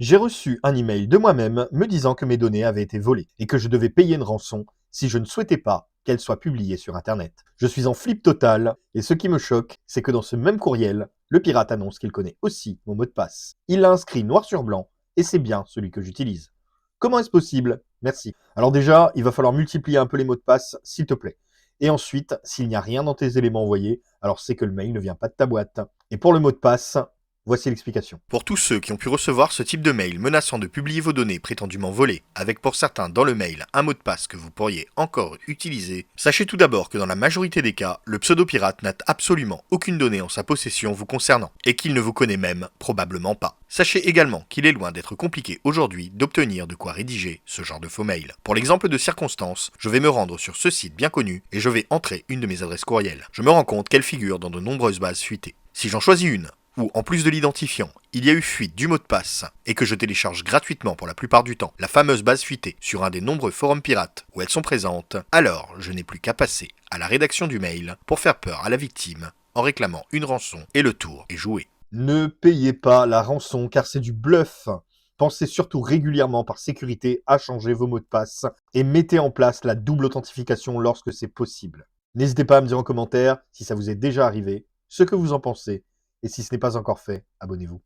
J'ai reçu un email de moi-même me disant que mes données avaient été volées et que je devais payer une rançon si je ne souhaitais pas qu'elles soient publiées sur Internet. Je suis en flip total et ce qui me choque, c'est que dans ce même courriel, le pirate annonce qu'il connaît aussi mon mot de passe. Il l'a inscrit noir sur blanc et c'est bien celui que j'utilise. Comment est-ce possible? Merci. Alors déjà, il va falloir multiplier un peu les mots de passe, s'il te plaît. Et ensuite, s'il n'y a rien dans tes éléments envoyés, alors c'est que le mail ne vient pas de ta boîte. Et pour le mot de passe, voici l'explication. Pour tous ceux qui ont pu recevoir ce type de mail menaçant de publier vos données prétendument volées, avec pour certains dans le mail un mot de passe que vous pourriez encore utiliser, sachez tout d'abord que dans la majorité des cas, le pseudo-pirate n'a absolument aucune donnée en sa possession vous concernant, et qu'il ne vous connaît même probablement pas. Sachez également qu'il est loin d'être compliqué aujourd'hui d'obtenir de quoi rédiger ce genre de faux mail. Pour l'exemple de circonstance, je vais me rendre sur ce site bien connu et je vais entrer une de mes adresses courriel. Je me rends compte qu'elle figure dans de nombreuses bases fuitées. Si j'en choisis une, où, en plus de l'identifiant, il y a eu fuite du mot de passe et que je télécharge gratuitement pour la plupart du temps la fameuse base fuitée sur un des nombreux forums pirates où elles sont présentes, alors je n'ai plus qu'à passer à la rédaction du mail pour faire peur à la victime en réclamant une rançon et le tour est joué. Ne payez pas la rançon car c'est du bluff. Pensez surtout régulièrement par sécurité à changer vos mots de passe et mettez en place la double authentification lorsque c'est possible. N'hésitez pas à me dire en commentaire si ça vous est déjà arrivé, ce que vous en pensez, et si ce n'est pas encore fait, abonnez-vous.